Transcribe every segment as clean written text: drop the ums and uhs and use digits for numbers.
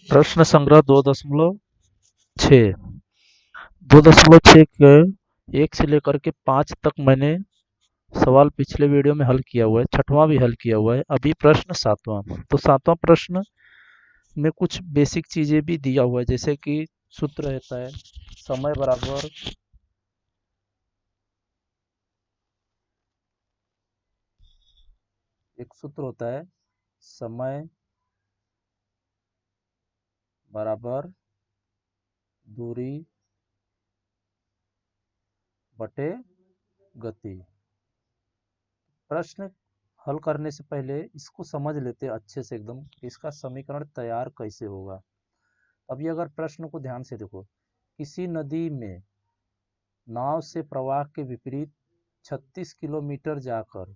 प्रश्न संग्रह 2.6। 2.6 के 1 से लेकर के 5 तक मैंने सवाल पिछले वीडियो में हल किया हुआ है, छठवां भी हल किया हुआ है। अभी प्रश्न सातवां। तो सातवां प्रश्न में कुछ बेसिक चीजें भी दिया हुआ है, जैसे कि सूत्र रहता है समय बराबर एक सूत्र होता है समय बराबर दूरी बटे गति। प्रश्न हल करने से पहले इसको समझ लेते हैं अच्छे से एकदम, इसका समीकरण तैयार कैसे होगा। अभी अगर प्रश्न को ध्यान से देखो, किसी नदी में नाव से प्रवाह के विपरीत 36 किलोमीटर जाकर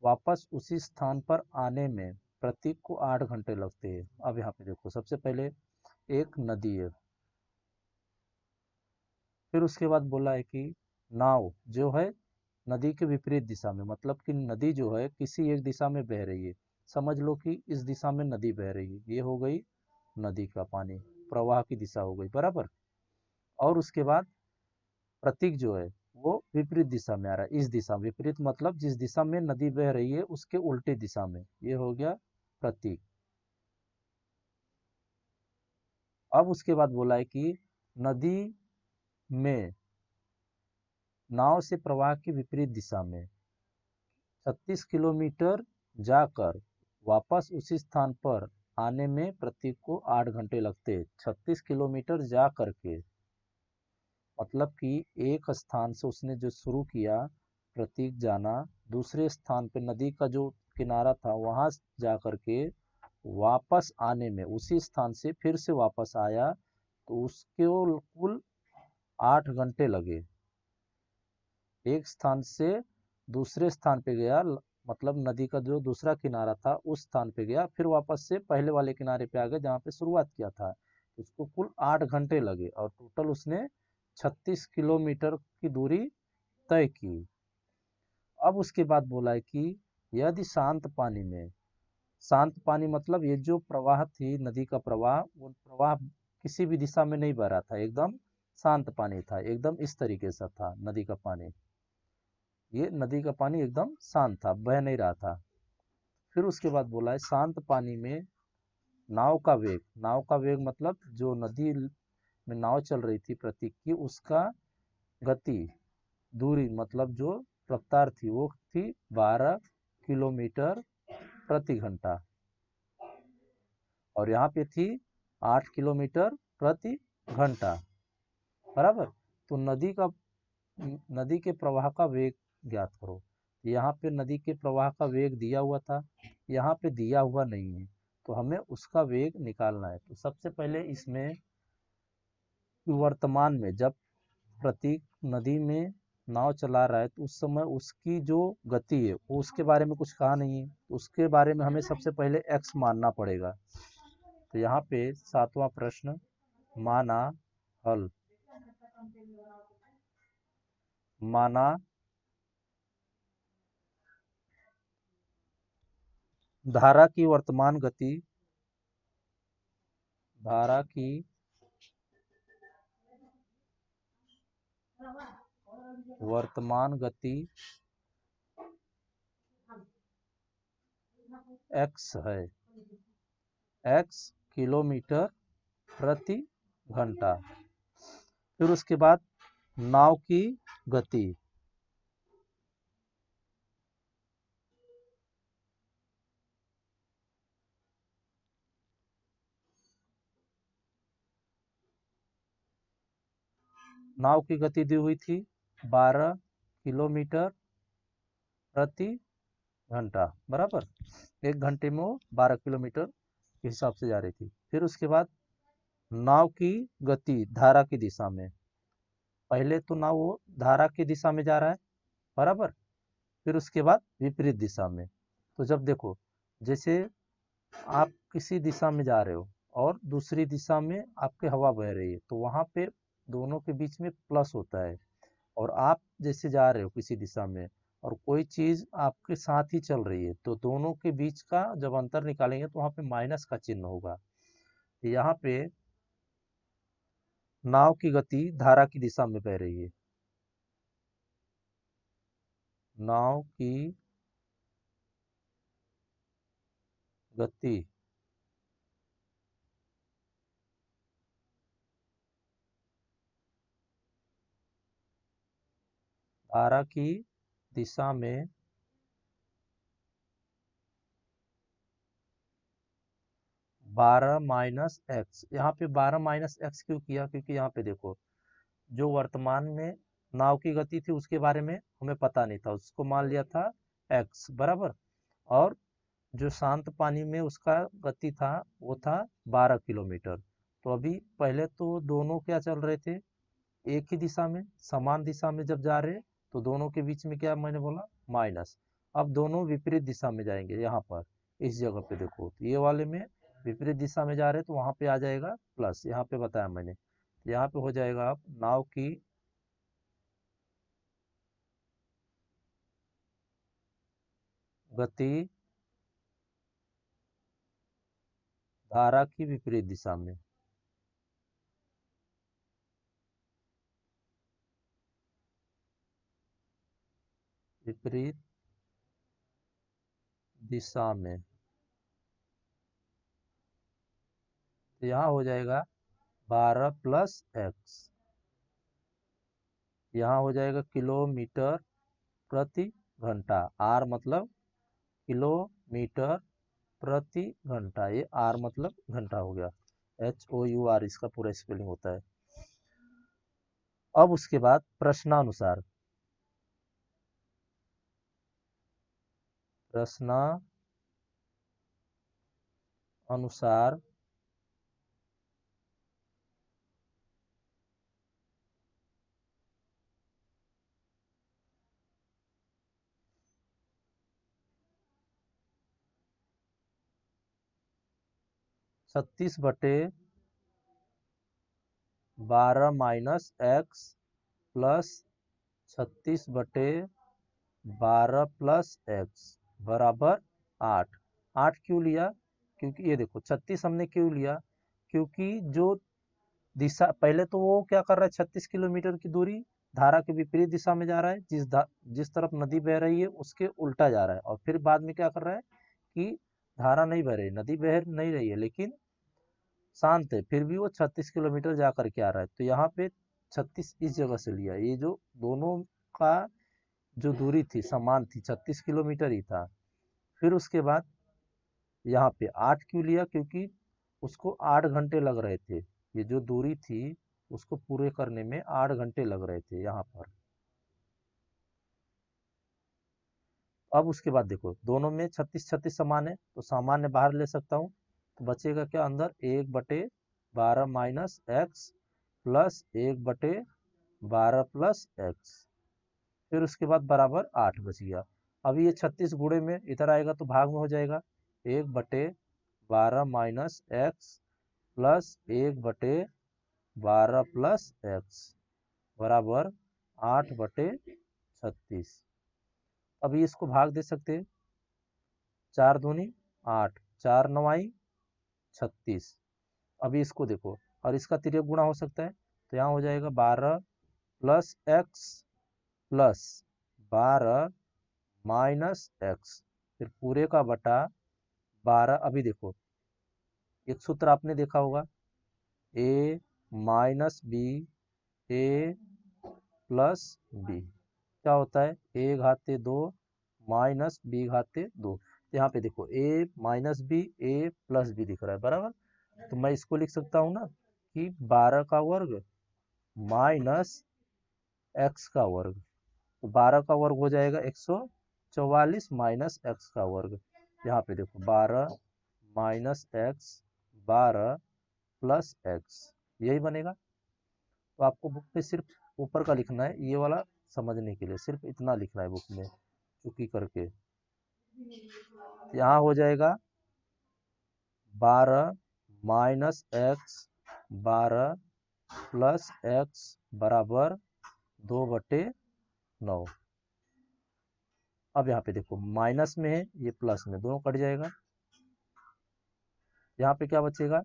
वापस उसी स्थान पर आने में प्रतीक को 8 घंटे लगते हैं। अब यहाँ पे देखो, सबसे पहले एक नदी है, फिर उसके बाद बोला है कि नाव जो है नदी के विपरीत दिशा में, मतलब कि नदी जो है किसी एक दिशा में बह रही है। समझ लो कि इस दिशा में नदी बह रही है, ये हो गई नदी का पानी, प्रवाह की दिशा हो गई बराबर। और उसके बाद प्रतीक जो है वो विपरीत दिशा में आ रहा है, इस दिशा में। विपरीत मतलब जिस दिशा में नदी बह रही है उसके उल्टी दिशा में, ये हो गया प्रतीक। अब उसके बाद बोला है कि नदी में नाव से प्रवाह की विपरीत दिशा में 36 किलोमीटर जाकर वापस उसी स्थान पर आने में प्रतीक को 8 घंटे लगते। 36 किलोमीटर जा करके मतलब कि एक स्थान से उसने जो शुरू किया प्रतीक जाना, दूसरे स्थान पे नदी का जो किनारा था वहां जा करके वापस आने में उसी स्थान से फिर से वापस आया, तो उसके कुल 8 घंटे लगे। एक स्थान से दूसरे स्थान पे गया, मतलब नदी का जो दूसरा किनारा था उस स्थान पे गया, फिर वापस से पहले वाले किनारे पे आ गया जहाँ पे शुरुआत किया था। उसको कुल 8 घंटे लगे और टोटल उसने 36 किलोमीटर की दूरी तय की। अब उसके बाद बोला है कि यदि शांत पानी में, शांत पानी मतलब ये जो प्रवाह थी नदी का प्रवाह, वो प्रवाह किसी भी दिशा में नहीं बह रहा था, एकदम शांत पानी था, एकदम इस तरीके से था नदी का पानी। ये नदी का पानी एकदम शांत था, बह नहीं रहा था। फिर उसके बाद बोला है शांत पानी में नाव का वेग, नाव का वेग मतलब जो नदी में नाव चल रही थी प्रतीक की, उसका गति, दूरी मतलब जो रफ्तार थी वो थी 12 किलोमीटर प्रति घंटा, और यहाँ पे थी 8 किलोमीटर प्रति घंटा बराबर। तो नदी के प्रवाह का वेग ज्ञात करो। यहाँ पे नदी के प्रवाह का वेग दिया हुआ था, यहाँ पे दिया हुआ नहीं है, तो हमें उसका वेग निकालना है। तो सबसे पहले इसमें वर्तमान में जब प्रतीक नदी में नाव चला रहा है तो उस समय उसकी जो गति है वो उसके बारे में कुछ कहा नहीं है, तो उसके बारे में हमें सबसे पहले एक्स मानना पड़ेगा। तो यहाँ पे सातवां प्रश्न माना हल। माना धारा की वर्तमान गति, धारा की वर्तमान गति x है, x किलोमीटर प्रति घंटा। फिर उसके बाद नाव की गति, नाव की गति दी हुई थी 12 किलोमीटर प्रति घंटा बराबर। एक घंटे में वो 12 किलोमीटर के हिसाब से जा रही थी। फिर उसके बाद नाव की गति धारा की दिशा में, पहले तो नाव वो धारा की दिशा में जा रहा है बराबर, फिर उसके बाद विपरीत दिशा में। तो जब देखो, जैसे आप किसी दिशा में जा रहे हो और दूसरी दिशा में आपके हवा बह रही है, तो वहां पे दोनों के बीच में प्लस होता है। और आप जैसे जा रहे हो किसी दिशा में और कोई चीज आपके साथ ही चल रही है, तो दोनों के बीच का जब अंतर निकालेंगे तो वहां पे माइनस का चिन्ह होगा। यहाँ पे नाव की गति धारा की दिशा में बह रही है। नाव की गति धारा की दिशा में 12 माइनस एक्स। यहाँ पे 12 माइनस एक्स क्यों किया? क्योंकि यहाँ पे देखो, जो वर्तमान में नाव की गति थी उसके बारे में हमें पता नहीं था, उसको मान लिया था एक्स बराबर। और जो शांत पानी में उसका गति था वो था 12 किलोमीटर। तो अभी पहले तो दोनों क्या चल रहे थे, एक ही दिशा में, समान दिशा में जब जा रहे तो दोनों के बीच में क्या मैंने बोला, माइनस। अब दोनों विपरीत दिशा में जाएंगे। यहाँ पर इस जगह पे देखो, तो ये वाले में विपरीत दिशा में जा रहे तो वहां पे आ जाएगा प्लस, यहाँ पे बताया मैंने। यहाँ पे हो जाएगा अब नाव की गति धारा की विपरीत दिशा में। विपरीत दिशा में, तो यहाँ हो जाएगा 12 प्लस एक्स। यहाँ हो जाएगा किलोमीटर प्रति घंटा। आर मतलब किलोमीटर प्रति घंटा, ये आर मतलब घंटा हो गया। HOUR इसका पूरा स्पेलिंग होता है। अब उसके बाद प्रश्नानुसार, प्रश्नानुसार 36/12 minus x plus 36/12 plus x बराबर 8। 8 क्यों लिया? क्योंकि ये देखो 36 हमने क्यों लिया, क्योंकि जो दिशा पहले तो वो क्या कर रहा है, 36 किलोमीटर की दूरी धारा के विपरीत दिशा में जा रहा है, जिस तरफ नदी बह रही है उसके उल्टा जा रहा है। और फिर बाद में क्या कर रहा है कि धारा नहीं बह रही, नदी बह नहीं रही है लेकिन शांत है, फिर भी वो 36 किलोमीटर जा करके आ रहा है। तो यहाँ पे 36 इस जगह से लिया, ये जो दोनों का जो दूरी थी समान थी, 36 किलोमीटर ही था। फिर उसके बाद यहाँ पे 8 क्यों लिया, क्योंकि उसको 8 घंटे लग रहे थे। ये जो दूरी थी उसको पूरे करने में 8 घंटे लग रहे थे यहाँ पर। अब उसके बाद देखो दोनों में 36 36 समान है, तो सामान्य बाहर ले सकता हूँ। तो बचेगा क्या अंदर, 1/12 minus x plus 1/12 plus x. फिर उसके बाद बराबर 8 बच गया। अभी ये 36 गुणे में इधर आएगा तो भाग में हो जाएगा, 1/12 minus x plus 1/12 plus x बराबर 8/36। अभी इसको भाग दे सकते हैं, 4 दूनी 8, 4 नवाई 36। अभी इसको देखो, और इसका तिर्यक गुणा हो सकता है, तो यहाँ हो जाएगा 12 plus x plus 12 minus x, फिर पूरे का बटा 12। अभी देखो एक सूत्र आपने देखा होगा, ए माइनस बी ए प्लस बी क्या होता है, ए घाते 2 माइनस बी घाते 2। यहाँ पे देखो ए माइनस बी ए प्लस बी दिख रहा है बराबर। तो मैं इसको लिख सकता हूँ ना कि 12 का वर्ग माइनस एक्स का वर्ग। तो 12 का वर्ग हो जाएगा 144 माइनस एक्स का वर्ग। यहाँ पे देखो 12 माइनस एक्स, 12 प्लस एक्स, यही बनेगा। तो आपको बुक पे सिर्फ ऊपर का लिखना है, ये वाला समझने के लिए सिर्फ इतना लिखना है बुक में चुकी करके। यहाँ हो जाएगा 12 माइनस एक्स 12 प्लस एक्स बराबर 2/9। अब यहाँ पे देखो माइनस में है, ये प्लस में, दोनों कट जाएगा। यहाँ पे क्या बचेगा,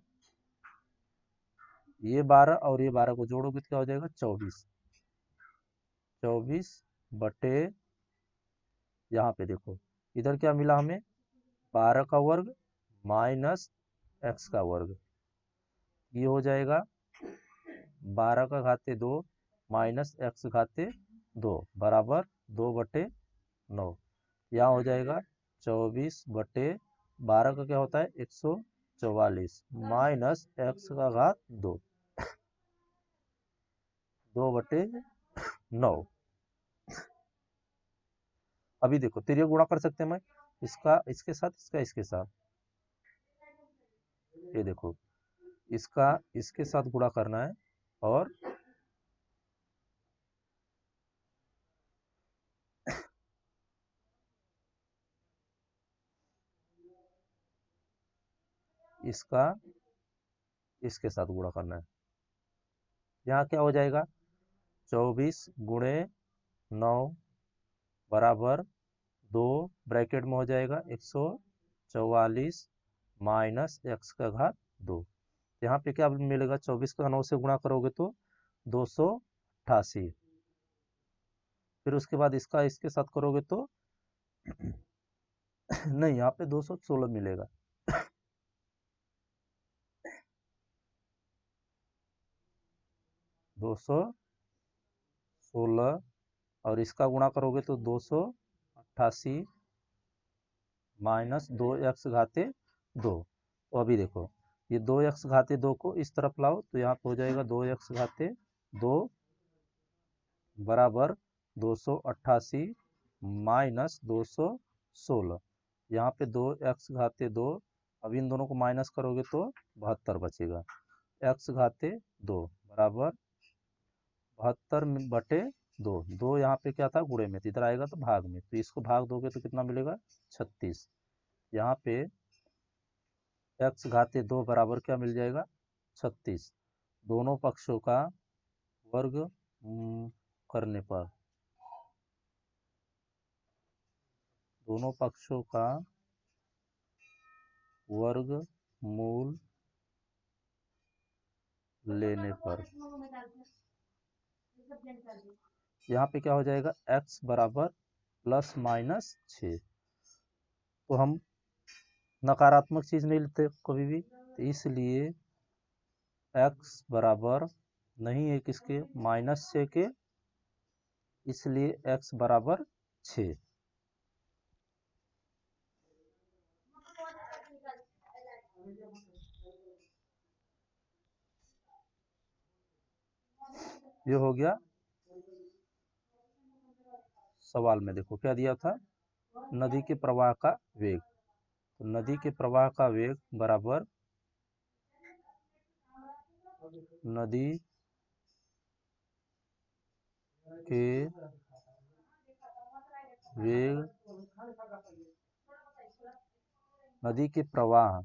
ये 12 और ये 12 को जोड़ोगे तो क्या हो जाएगा 24। 24 बटे, यहाँ पे देखो इधर क्या मिला हमें, 12 का वर्ग माइनस एक्स का वर्ग। ये हो जाएगा 12 का घाते 2 माइनस एक्स घाते 2 बराबर 2/9। यहाँ हो जाएगा 24/12 का क्या होता है 144 माइनस एक्स का घात 2, 2/9। अभी देखो तिर्यक गुणा कर सकते हैं, मैं इसका इसके साथ, इसका इसके साथ, ये देखो इसका इसके साथ गुणा करना है और इसका इसके साथ गुणा करना है। यहाँ क्या हो जाएगा 24 गुणे 9 बराबर 2, ब्रैकेट में हो जाएगा 144 माइनस एक्स का घात 2। यहाँ पे क्या मिलेगा, 24 का 9 से गुणा करोगे तो 288। फिर उसके बाद इसका इसके साथ करोगे तो नहीं, यहाँ पे 216 मिलेगा। 216 और इसका गुणा करोगे तो 288 माइनस 2x घाते 2। तो अभी देखो ये 2x घाते 2 को इस तरफ लाओ तो यहाँ पे हो जाएगा 2x घाते 2 बराबर 288 माइनस 216। यहाँ पे 2x घाते 2, अब इन दोनों को माइनस करोगे तो 72 बचेगा। x घाते 2 बराबर 72/2। 2 यहाँ पे क्या था गुणे में, तो इधर आएगा तो भाग में, तो इसको भाग दोगे तो कितना मिलेगा 36। यहाँ पे x घाते 2 बराबर क्या मिल जाएगा 36। दोनों पक्षों का वर्ग करने पर, दोनों पक्षों का वर्ग मूल लेने पर यहाँ पे क्या हो जाएगा x बराबर प्लस माइनस 6। तो हम नकारात्मक चीज नहीं लेते कभी भी, तो इसलिए x बराबर नहीं है किसके, -6 के, इसलिए x बराबर 6। ये हो गया सवाल में, देखो क्या दिया था, नदी के प्रवाह का वेग। तो नदी के प्रवाह का वेग बराबर नदी के वेग, नदी के प्रवाह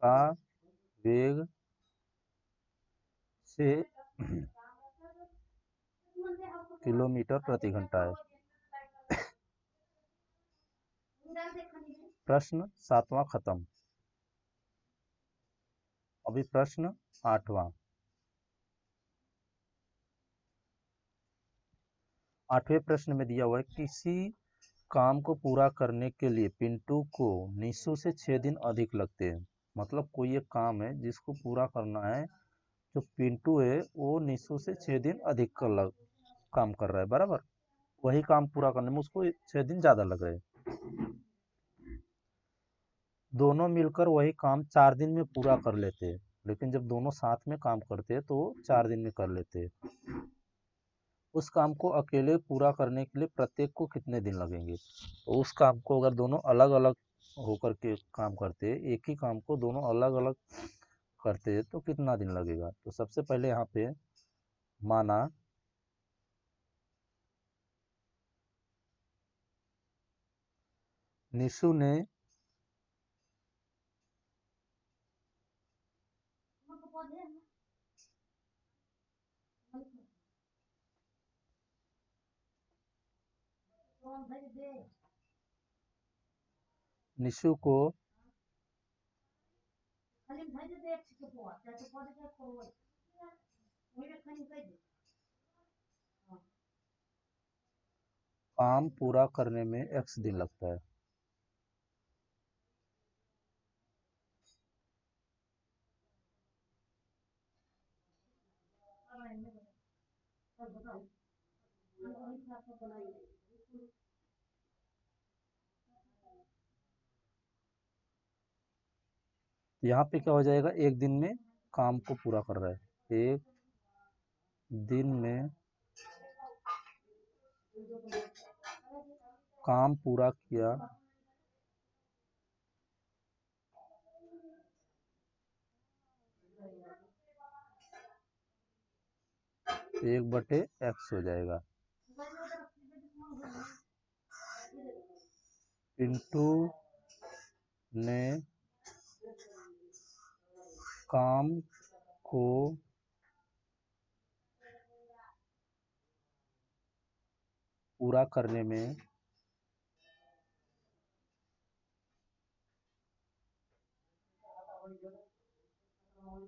का वेग से किलोमीटर प्रति घंटा है। प्रश्न 7वां खत्म, अभी प्रश्न 8वां। 8वें प्रश्न में दिया हुआ है किसी काम को पूरा करने के लिए पिंटू को निशु से 6 दिन अधिक लगते हैं। मतलब कोई एक काम है जिसको पूरा करना है, जो पिंटू है वो निशु से 6 दिन अधिक काम कर रहा है, बराबर। वही काम पूरा करने में उसको 6 दिन ज्यादा लग रहे हैं। दोनों मिलकर वही काम 4 दिन में पूरा कर लेते हैं, लेकिन जब दोनों साथ में काम करते हैं तो वो 4 दिन में कर लेते हैं। उस काम को अकेले पूरा करने के लिए प्रत्येक को कितने दिन लगेंगे। तो उस काम को अगर दोनों अलग अलग होकर के काम करते हैं, एक ही काम को दोनों अलग अलग करते हैं तो कितना दिन लगेगा। तो सबसे पहले यहाँ पे माना निशु ने निशु को काम पूरा करने में x दिन लगता है। यहाँ पे क्या हो जाएगा, एक दिन में काम को पूरा कर रहा है, एक दिन में काम पूरा किया, एक बटे एक्स हो जाएगा। पिंटू ने काम को पूरा करने में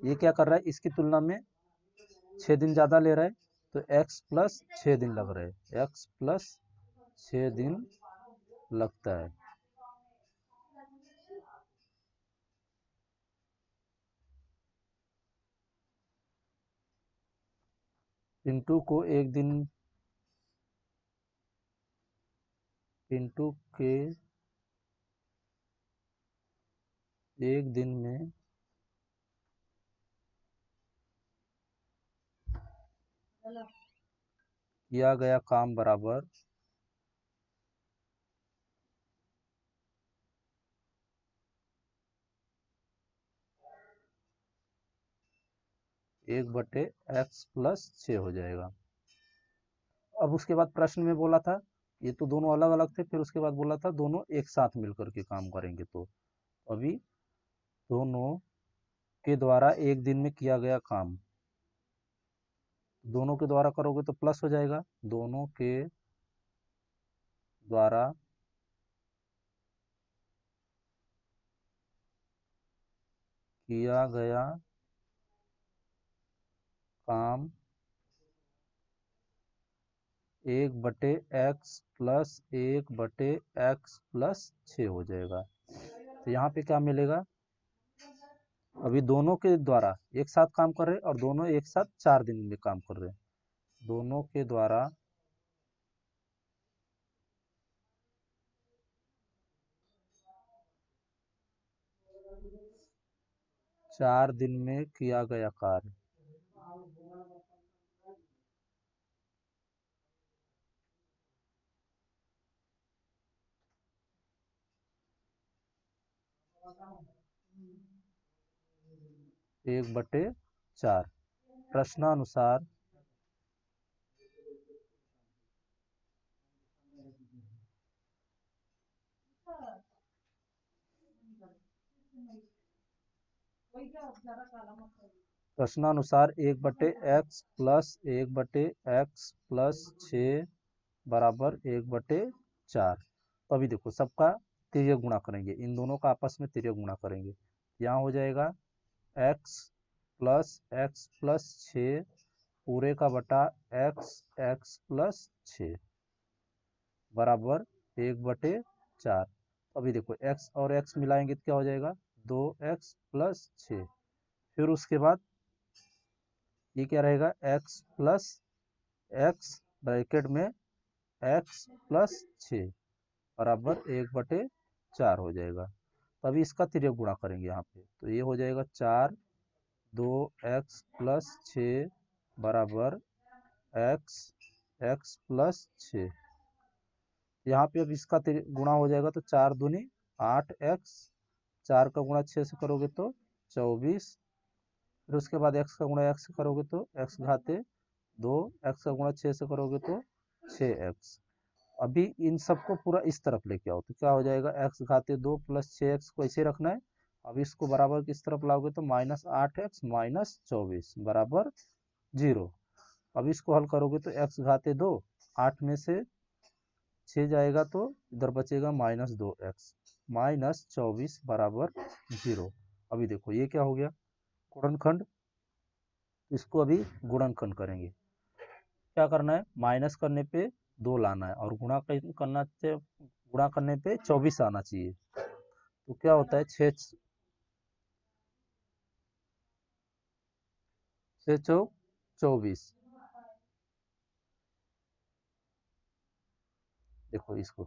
ये क्या कर रहा है, इसकी तुलना में 6 दिन ज़्यादा ले रहा है, तो x प्लस 6 दिन लग रहे हैं, x प्लस 6 दिन लगता है। पिंटू को एक दिन, पिंटू के एक दिन में किया गया काम बराबर एक बटे एक्स प्लस 6 हो जाएगा। अब उसके बाद प्रश्न में बोला था, ये तो दोनों अलग अलग थे, फिर उसके बाद बोला था दोनों एक साथ मिलकर के काम करेंगे। तो अभी दोनों के द्वारा एक दिन में किया गया काम, दोनों के द्वारा करोगे तो प्लस हो जाएगा, दोनों के द्वारा किया गया काम एक बटे एक्स प्लस एक बटे एक्स प्लस 6 हो जाएगा। तो यहाँ पे क्या मिलेगा, अभी दोनों के द्वारा एक साथ काम कर रहे हैं और दोनों एक साथ 4 दिन में काम कर रहे हैं, दोनों के द्वारा चार दिन में किया गया कार्य एक बटे 4। प्रश्नानुसार प्रश्नानुसार एक बटे एक्स प्लस एक बटे एक्स प्लस 6 बराबर एक बटे 4। तो अभी देखो सबका तिर्यक गुणा करेंगे, इन दोनों का आपस में तिर्यक गुणा करेंगे, यहाँ हो जाएगा एक्स प्लस 6 पूरे का बटा एक्स प्लस 6 बराबर एक बटे 4। अभी देखो x और x मिलाएंगे तो क्या हो जाएगा, 2x प्लस 6। फिर उसके बाद ये क्या रहेगा, x प्लस एक्स ब्रैकेट में x प्लस 6 बराबर एक बटे 4 हो जाएगा। तभी इसका तिर्यक गुणा करेंगे यहाँ पे, तो ये हो जाएगा 4 2x प्लस 6 बराबर x x प्लस 6। यहाँ पे अब इसका गुणा हो जाएगा, तो 4 दूनी 8x, 4 का गुणा 6 से करोगे तो 24, फिर उसके बाद x का गुणा x से करोगे तो x घाते 2, x का गुणा 6 से करोगे तो 6x। अभी इन सबको पूरा इस तरफ लेके आओ तो क्या हो जाएगा, x घाते 2 प्लस 6x को ऐसे रखना है। अब इसको बराबर किस तरफ लाओगे तो -8x माइनस 24 बराबर 0। अब इसको हल करोगे तो x घाते 2, 8 में से 6 जाएगा तो इधर बचेगा -2x माइनस 24 बराबर 0। अभी देखो ये क्या हो गया, गुणनखंड, इसको अभी गुणनखंड करेंगे। क्या करना है, माइनस करने पे 2 लाना है और गुणा करने पे 24 आना चाहिए। तो क्या होता है, 6 चौक 24। देखो इसको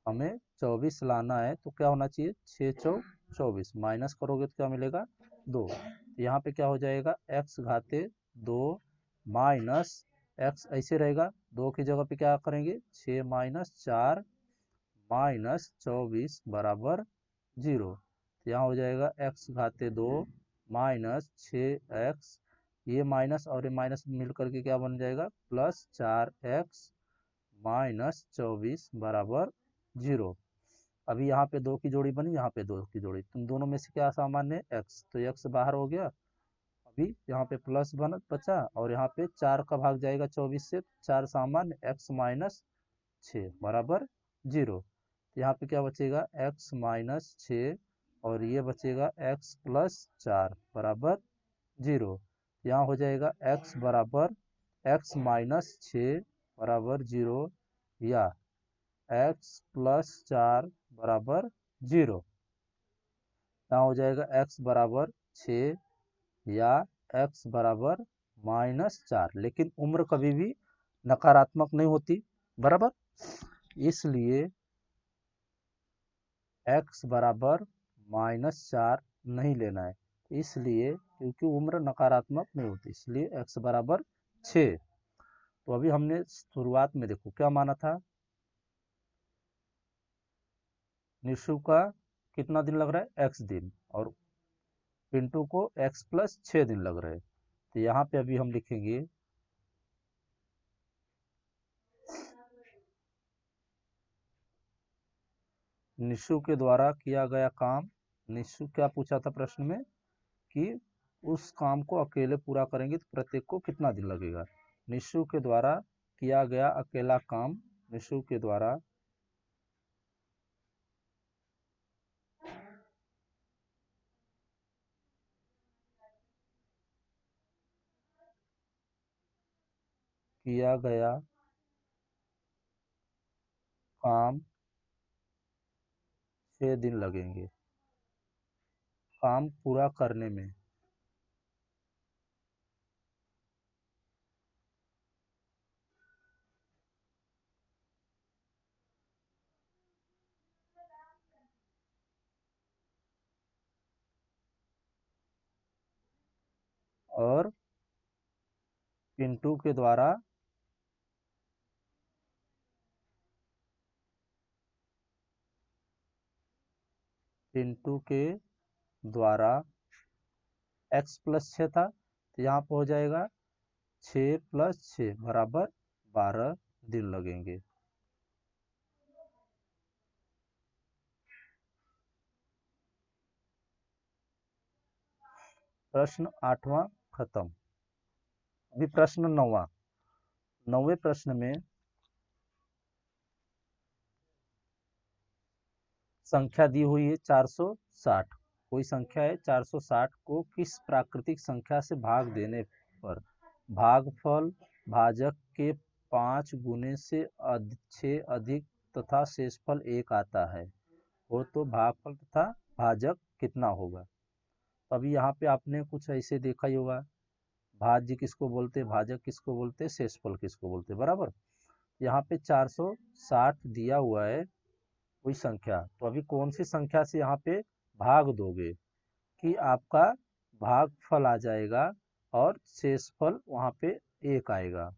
हमें 24 लाना है तो क्या होना चाहिए, 6 चौक 24, माइनस करोगे तो क्या मिलेगा 2। यहाँ पे क्या हो जाएगा, x घाते 2 माइनस x ऐसे रहेगा, 2 की जगह पे क्या करेंगे 6 माइनस 4 माइनस 24 बराबर 0। तो यहाँ हो जाएगा x घाते 2 माइनस 6x, ये माइनस और ये माइनस मिल करके क्या बन जाएगा प्लस 4x माइनस 24 बराबर 0। अभी यहाँ पे 2 की जोड़ी बनी, यहाँ पे 2 की जोड़ी, तुम दोनों में से क्या सामान्य है, x, तो x बाहर हो गया। अभी यहाँ पे प्लस बचा और यहाँ पे 4 का भाग जाएगा 24 से, 4 सामान्य, x माइनस 6 बराबर 0। तो यहाँ पे क्या बचेगा, x माइनस 6 और ये बचेगा x प्लस 4 बराबर 0। यहाँ हो जाएगा x बराबर x माइनस 6 बराबर 0 या x प्लस 4 बराबर 0। यहाँ हो जाएगा x बराबर 6 या x बराबर माइनस 4, लेकिन उम्र कभी भी नकारात्मक नहीं होती, बराबर। इसलिए x बराबर माइनस 4 नहीं लेना है, इसलिए क्योंकि उम्र नकारात्मक नहीं होती, इसलिए x बराबर 6। तो अभी हमने शुरुआत में देखो क्या माना था, निशु का कितना दिन लग रहा है x दिन और पिंटू को x प्लस 6 दिन लग रहे हैं। तो यहाँ पे अभी हम लिखेंगे निशु के द्वारा किया गया काम। निशु क्या पूछा था प्रश्न में कि उस काम को अकेले पूरा करेंगे तो प्रत्येक को कितना दिन लगेगा। निशु के द्वारा किया गया अकेला काम, निशु के द्वारा किया गया काम 6 दिन लगेंगे काम पूरा करने में। और पिंटू के द्वारा पिंटू के द्वारा x प्लस 6 था, तो यहाँ पर हो जाएगा 6 प्लस 6 बराबर 12 दिन लगेंगे। प्रश्न 8वां खत्म। अभी प्रश्न 9वां। 9वें प्रश्न में संख्या दी हुई है 460। कोई संख्या है 460 को किस प्राकृतिक संख्या से भाग देने पर भागफल भाजक के 5 गुने से 6 अधिक तथा शेषफल 1 आता है, हो तो भागफल तथा भाजक कितना होगा। अभी यहाँ पे आपने कुछ ऐसे देखा ही होगा, भाज्य किसको बोलते हैं, भाजक किसको बोलते हैं, शेषफल किसको बोलते हैं, बराबर। यहाँ पे 460 दिया हुआ है कोई संख्या, तो अभी कौन सी संख्या से यहाँ पे भाग दोगे कि आपका भागफल आ जाएगा और शेषफल वहां पे 1 आएगा।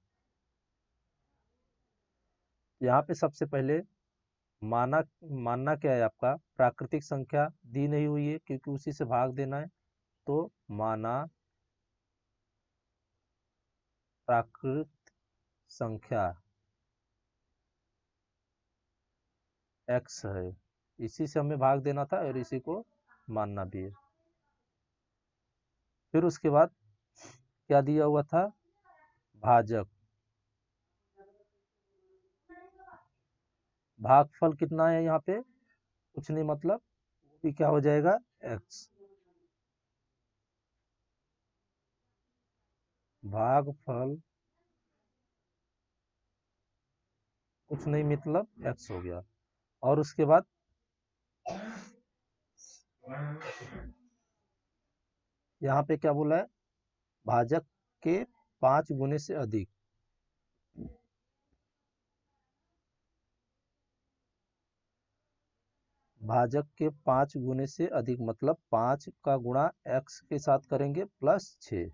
यहाँ पे सबसे पहले माना मानना क्या है, आपका प्राकृतिक संख्या दी नहीं हुई है क्योंकि उसी से भाग देना है, तो माना प्राकृत संख्या x है, इसी से हमें भाग देना था और इसी को मानना भी है। फिर उसके बाद क्या दिया हुआ था, भाजक, भागफल कितना है यहाँ पे कुछ नहीं, मतलब भी क्या हो जाएगा x। भागफल कुछ नहीं मतलब x हो गया। और उसके बाद यहाँ पे क्या बोला है, भाजक के 5 गुने से अधिक। भाजक के 5 गुने से अधिक मतलब 5 का गुणा x के साथ करेंगे प्लस 6।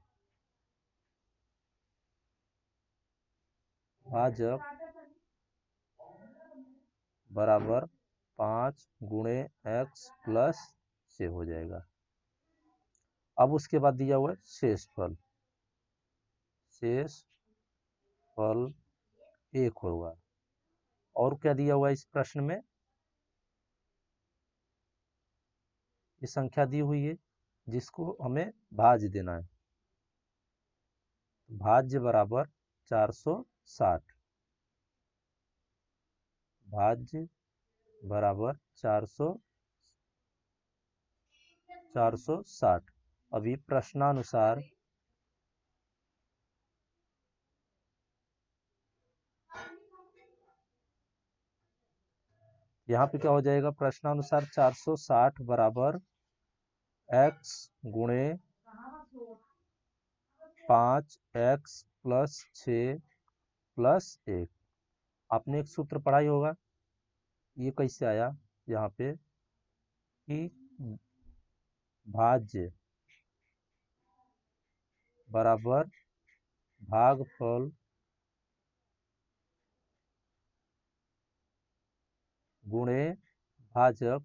भाजक बराबर 5 गुणे x प्लस 6 हो जाएगा। अब उसके बाद दिया हुआ है शेषफल। शेष फल 1 होगा। और क्या दिया हुआ है इस प्रश्न में, ये संख्या दी हुई है जिसको हमें भाज्य देना है। भाज्य बराबर 460। भाज्य बराबर 460। अभी प्रश्नानुसार यहाँ पे क्या हो जाएगा, प्रश्नानुसार 460 बराबर x गुणे 5x प्लस 6 प्लस 1। आपने एक सूत्र पढ़ा ही होगा, ये कैसे आया यहाँ पे कि भाज्य बराबर भागफल गुणे भाजक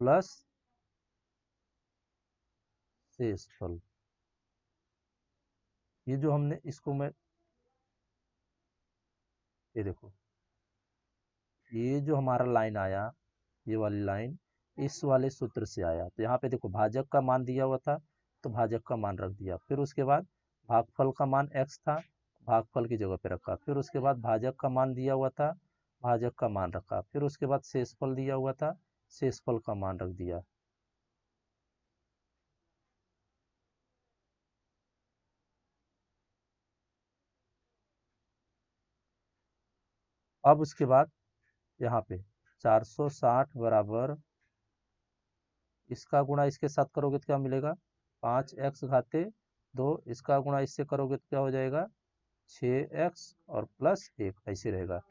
प्लस शेषफल। ये जो हमने इसको मैं, ये देखो, ये जो हमारा लाइन आया, ये वाली लाइन इस वाले सूत्र से आया। तो यहाँ पे देखो भाजक का मान दिया हुआ था तो भाजक का मान रख दिया, फिर उसके बाद भागफल का मान x था, भागफल की जगह पे रखा, फिर उसके बाद भाजक का मान दिया हुआ था, भाजक का मान रखा, फिर उसके बाद शेषफल दिया हुआ था, शेषफल का मान रख दिया। अब उसके बाद यहाँ पे 460 बराबर, इसका गुणा इसके साथ करोगे तो क्या मिलेगा, 5x घाते 2, इसका गुणा इससे करोगे तो क्या हो जाएगा 6x और प्लस 1 ऐसे रहेगा।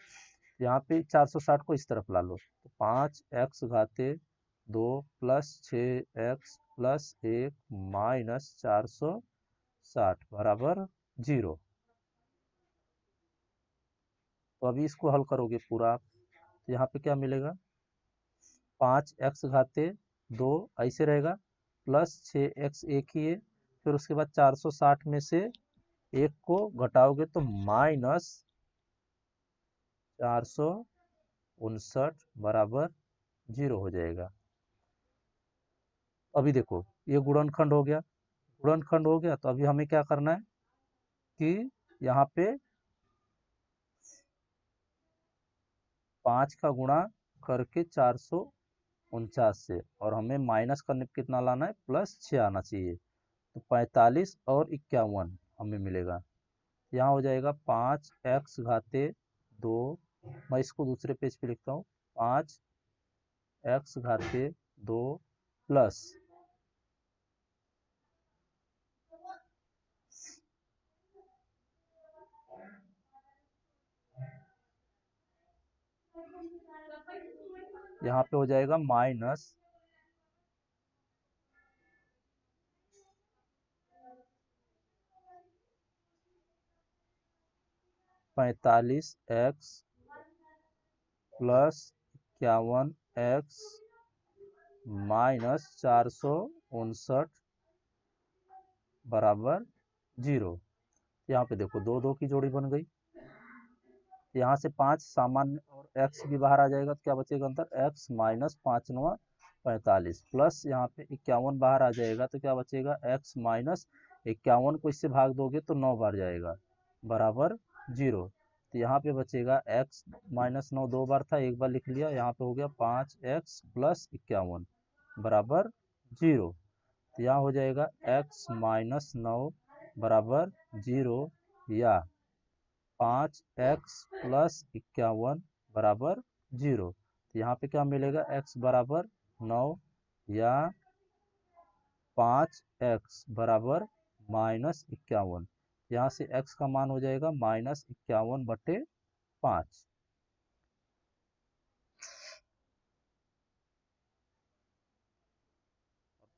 यहाँ पे 460 को इस तरफ ला लो तो 5x घाते 2 plus 6x plus 1 minus 460 बराबर 0। तो अभी इसको हल करोगे पूरा तो यहाँ पे क्या मिलेगा, 5x घाते 2 ऐसे रहेगा, प्लस 6x एक ही है, फिर उसके बाद 460 में से एक को घटाओगे तो माइनस 459 बराबर 0 हो जाएगा। अभी देखो ये गुणनखंड हो गया, गुणनखंड हो गया तो अभी हमें क्या करना है कि यहाँ पे 5 का गुणा करके 449 से, और हमें माइनस करने पे कितना लाना है, प्लस 6 आना चाहिए। तो 45 और 51 हमें मिलेगा। यहाँ हो जाएगा 5x घाते 2, मैं इसको दूसरे पेज पे लिखता हूँ, 5x घाते 2 प्लस यहाँ पे हो जाएगा minus 45x plus 51x minus 459 बराबर 0। यहाँ पे देखो दो दो की जोड़ी बन गई, यहाँ से 5 सामान्य और x भी बाहर आ जाएगा तो क्या बचेगा अंतर, x माइनस 5 9 45 प्लस यहाँ पे 51 बाहर आ जाएगा तो क्या बचेगा, x माइनस 51 को इससे भाग दोगे तो 9 बार जाएगा बराबर 0। तो यहाँ पे बचेगा x माइनस 9 दो बार था, एक बार लिख लिया, यहाँ पे हो गया 5x प्लस 51 बराबर 0। तो यहाँ हो जाएगा x माइनस 9 बराबर 0 या 5x प्लस 51 बराबर 0। तो यहाँ पे क्या मिलेगा, x बराबर 9 या 5x बराबर माइनस 51। यहाँ से x का मान हो जाएगा माइनस 51/5।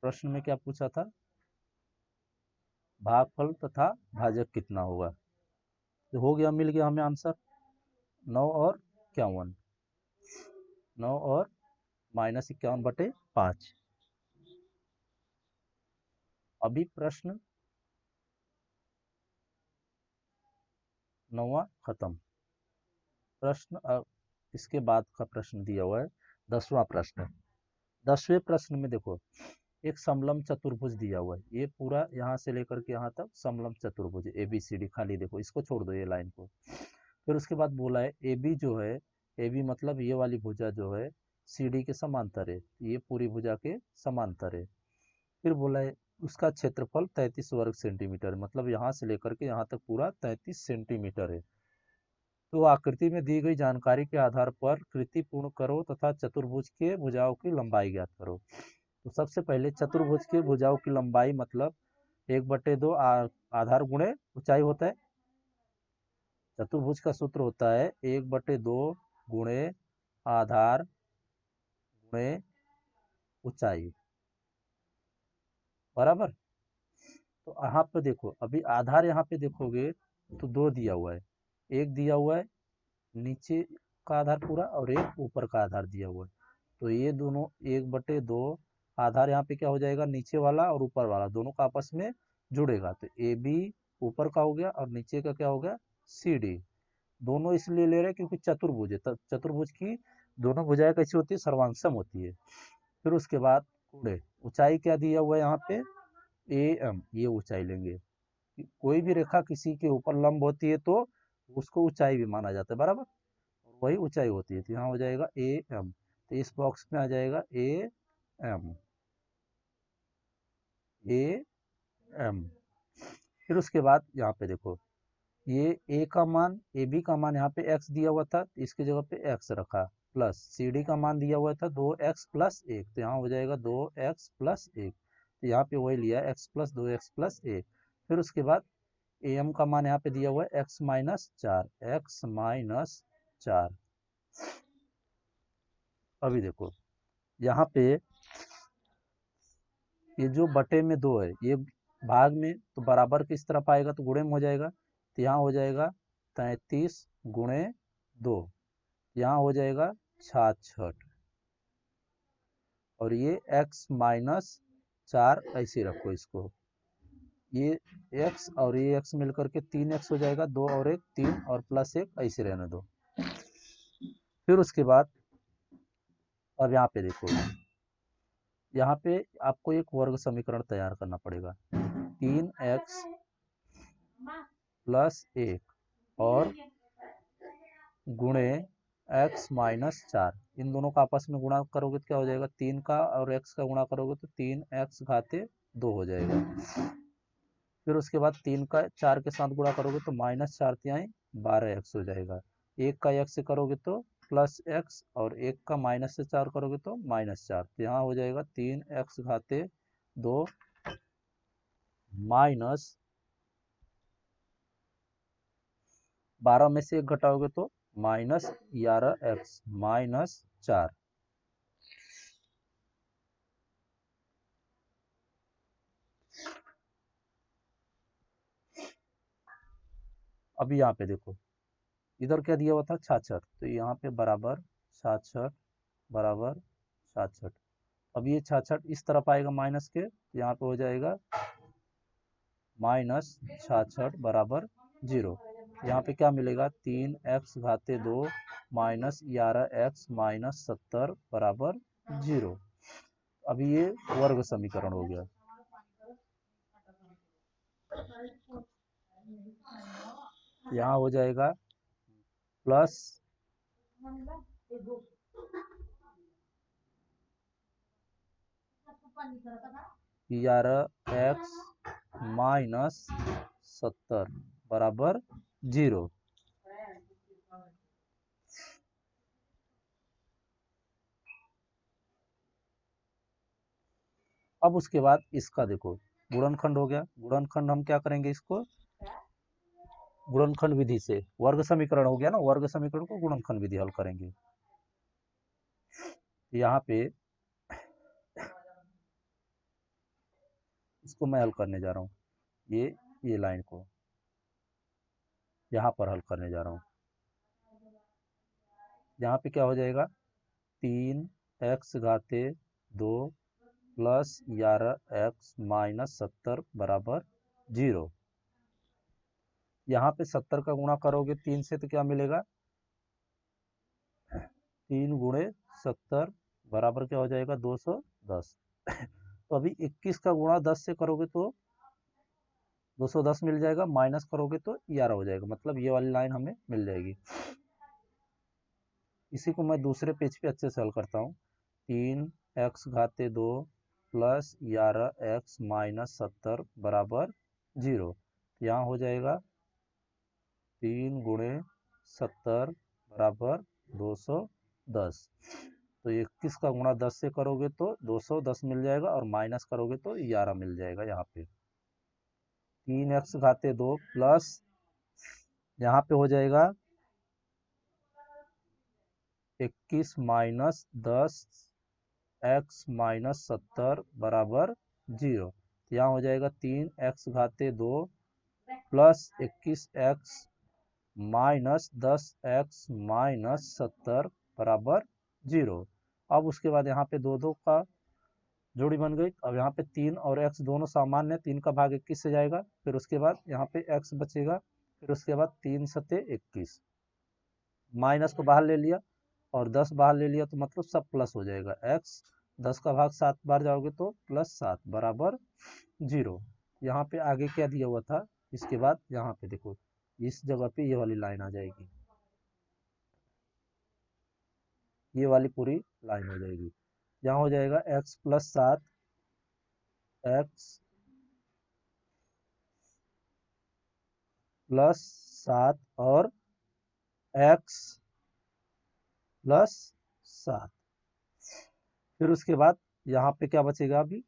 प्रश्न में क्या पूछा था, भागफल तथा भाजक कितना होगा। तो हो गया, मिल गया हमें आंसर 9 और 51, 9 और माइनस 51/5। अभी प्रश्न 9वां खत्म। प्रश्न इसके बाद का प्रश्न दिया हुआ है 10वां प्रश्न। 10वें प्रश्न में देखो, एक समलंब चतुर्भुज दिया हुआ है, ये पूरा यहाँ से लेकर के यहाँ तक समलंब चतुर्भुज है, ABCD। खाली देखो, इसको छोड़ दो, ये लाइन को। फिर उसके बाद बोला है AB जो है, AB मतलब ये वाली भुजा जो है CD के समांतर है, ये पूरी भुजा के समांतर है। फिर बोला है उसका क्षेत्रफल 33 वर्ग सेंटीमीटर, मतलब यहाँ से लेकर के यहाँ तक पूरा 33 सेंटीमीटर है। तो आकृति में दी गई जानकारी के आधार पर कृति पूर्ण करो तथा चतुर्भुज के भुजाओं की लंबाई ज्ञात करो। तो सबसे पहले चतुर्भुज के भुजाओं की लंबाई मतलब 1/2 आधार गुणे ऊंचाई होता है। चतुर्भुज का सूत्र होता है 1/2 गुणे आधार गुणे ऊंचाई, बराबर। तो यहाँ पे देखो, अभी आधार यहाँ पे देखोगे तो 2 दिया हुआ है, एक दिया हुआ है नीचे का आधार पूरा और एक ऊपर का आधार दिया हुआ है। तो ये दोनों 1/2 आधार यहाँ पे क्या हो जाएगा, नीचे वाला और ऊपर वाला दोनों का आपस में जुड़ेगा। तो AB ऊपर का हो गया और नीचे का क्या हो गया, CD। दोनों इसलिए ले रहे हैं क्योंकि चतुर्भुज है, चतुर्भुज की दोनों भुजाएं कैसी होती है, सर्वांगसम होती है। फिर उसके बाद गुणे ऊंचाई क्या दिया हुआ है यहाँ पे, AM, ये ऊंचाई लेंगे। कोई भी रेखा किसी के ऊपर लंब होती है तो उसको ऊंचाई भी माना जाता है, बराबर, और वही ऊंचाई होती है। तो यहाँ हो जाएगा AM, तो इस बॉक्स में आ जाएगा AM, AM। फिर उसके बाद यहाँ पे देखो, ये A का मान, AB का मान यहाँ पे x दिया हुआ था, इसकी जगह पे x रखा, प्लस CD का मान दिया हुआ था 2x प्लस 1, तो यहाँ हो जाएगा 2x प्लस 1। तो यहाँ पे वही लिया x प्लस 2x प्लस 1। फिर उसके बाद AM का मान यहाँ पे दिया हुआ है x माइनस 4, x माइनस 4। अभी देखो यहाँ पे ये जो बटे में 2 है, ये भाग में तो बराबर किस तरफ आएगा, तो गुणे में हो जाएगा। तो यहाँ हो जाएगा 33 गुणे 2, यहाँ हो जाएगा 66, और ये x माइनस 4 ऐसे रखो इसको, ये x और ये x मिलकर के 3x हो जाएगा, 2 और 1 3 और प्लस 1 ऐसे रहने दो। फिर उसके बाद अब यहाँ पे देखो, यहाँ पे आपको एक वर्ग समीकरण तैयार करना पड़ेगा, 3x प्लस 1 और गुणे x माइनस 4, इन दोनों का आपस में गुणा करोगे तो क्या हो जाएगा, 3 का और x का गुणा करोगे तो 3x घाते 2 हो जाएगा। फिर उसके बाद 3 का 4 के साथ गुणा करोगे तो माइनस 4 तिहाई 12x हो जाएगा। 1 का x से करोगे तो प्लस x, और 1 का माइनस से 4 करोगे तो माइनस 4। तो यहाँ हो जाएगा 3x घाते 2 माइनस 12 में से 1 घटाओगे तो माइनस 11x माइनस 4। अभी यहाँ पे देखो, इधर क्या दिया हुआ था 66, तो यहाँ पे बराबर 66 बराबर 66। अब ये 66 इस तरफ आएगा माइनस के, तो यहाँ पे हो जाएगा माइनस 66 बराबर 0। यहाँ पे क्या मिलेगा, 3x घाते 2 माइनस 11x माइनस 70 बराबर 0। अभी ये वर्ग समीकरण हो गया। यहाँ हो जाएगा प्लस 11x माइनस 70 बराबर 0। अब उसके बाद इसका देखो गुणनखंड हो गया। गुणनखंड हम क्या करेंगे, इसको गुणनखंड विधि से, वर्ग समीकरण हो गया ना, वर्ग समीकरण को गुणनखंड विधि हल करेंगे। यहाँ पे इसको मैं हल करने जा रहा हूँ, ये लाइन को यहाँ पर हल करने जा रहा हूँ। यहाँ पे क्या हो जाएगा, 3x घाते 2 प्लस 11x माइनस 70 बराबर 0। यहाँ पे 70 का गुणा करोगे 3 से तो क्या मिलेगा, 3 गुणे 70 बराबर क्या हो जाएगा, 210। तो अभी 21 का गुणा 10 से करोगे तो 210 मिल जाएगा, माइनस करोगे तो 11 हो जाएगा, मतलब ये वाली लाइन हमें मिल जाएगी। इसी को मैं दूसरे पेज पे अच्छे से हल करता हूँ। 3x घाते 2 प्लस 11x माइनस 70 बराबर 0। यहाँ हो जाएगा 3 गुणे 70 बराबर 210। तो 21 का गुणा 10 से करोगे तो 210 मिल जाएगा, और माइनस करोगे तो 11 मिल जाएगा। यहाँ पे 3x घाते 2 प्लस यहाँ पे हो जाएगा 21 माइनस 10 x माइनस 70 बराबर 0। यहाँ हो जाएगा 3x घाते 2 plus 21x minus 10x minus 70 बराबर 0। अब उसके बाद यहाँ पे 2 का जोड़ी बन गई। अब यहाँ पे 3 और x दोनों सामान्य है, 3 का भाग 21 से जाएगा, फिर उसके बाद यहाँ पे x बचेगा, फिर उसके बाद 3 सते 21, माइनस को बाहर ले लिया और 10 बाहर ले लिया, तो मतलब सब प्लस हो जाएगा। x 10 का भाग 7 बार जाओगे तो प्लस 7 बराबर 0। यहाँ पे आगे क्या दिया हुआ था, इसके बाद यहाँ पे देखो इस जगह पे ये वाली लाइन आ जाएगी, ये वाली पूरी लाइन हो जाएगी। यहाँ हो जाएगा x प्लस 7, x प्लस 7 और x प्लस 7। फिर उसके बाद यहाँ पे क्या बचेगा, अभी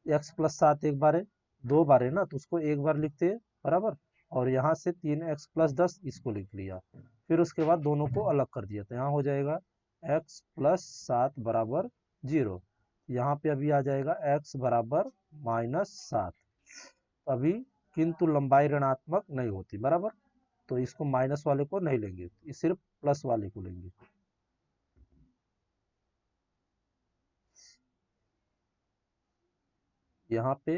x प्लस 7 एक बार है, 2 बार है ना, तो उसको एक बार लिखते हैं बराबर, और यहाँ से 3x प्लस 10 इसको लिख लिया। फिर उसके बाद दोनों को अलग कर दिया, तो यहाँ हो जाएगा x प्लस 7 बराबर 0। यहाँ पे अभी आ जाएगा x बराबर माइनस 7। अभी किंतु लंबाई ऋणात्मक नहीं होती बराबर, तो इसको माइनस वाले को नहीं लेंगे, सिर्फ प्लस वाले को लेंगे। यहाँ पे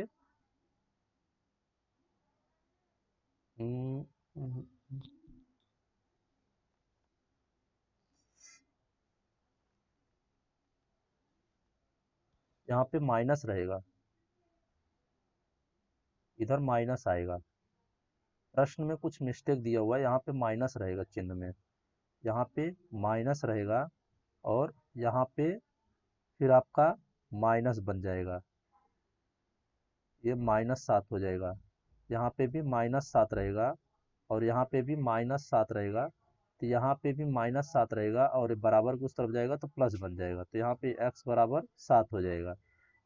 यहाँ पे माइनस रहेगा, इधर माइनस आएगा। प्रश्न में कुछ मिस्टेक दिया हुआ है, यहाँ पे माइनस रहेगा चिन्ह में, यहाँ पे माइनस रहेगा, और यहाँ पे फिर आपका माइनस बन जाएगा, ये माइनस 7 हो जाएगा। यहाँ पे भी माइनस 7 रहेगा, और यहाँ पे भी माइनस 7 रहेगा, तो यहाँ पे भी माइनस 7 रहेगा, और बराबर की उस तरफ जाएगा तो प्लस बन जाएगा, तो यहाँ पे x बराबर 7 हो जाएगा।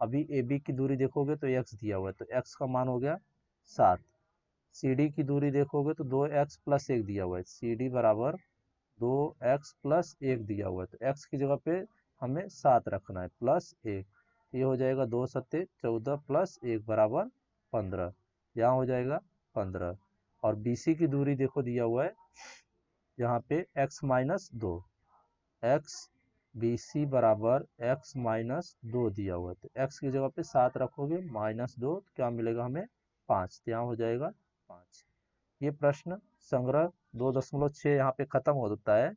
अभी ए बी की दूरी देखोगे तो x दिया हुआ है, तो x का मान हो गया 7। सी डी की दूरी देखोगे तो 2x प्लस 1 दिया हुआ है, सी डी बराबर 2x प्लस 1 दिया हुआ है, तो x की जगह पे हमें 7 रखना है प्लस 1। ये हो जाएगा 2 सत्ते 14 प्लस 1 बराबर 15, यहाँ हो जाएगा 15। और BC की दूरी देखो दिया हुआ है यहाँ पे x माइनस 2, x BC बराबर x माइनस 2 दिया हुआ है, तो x की जगह पे 7 रखोगे माइनस 2, तो क्या मिलेगा हमें 5, तो यहाँ हो जाएगा 5। ये प्रश्न संग्रह 2.6 यहाँ पे खत्म होता है।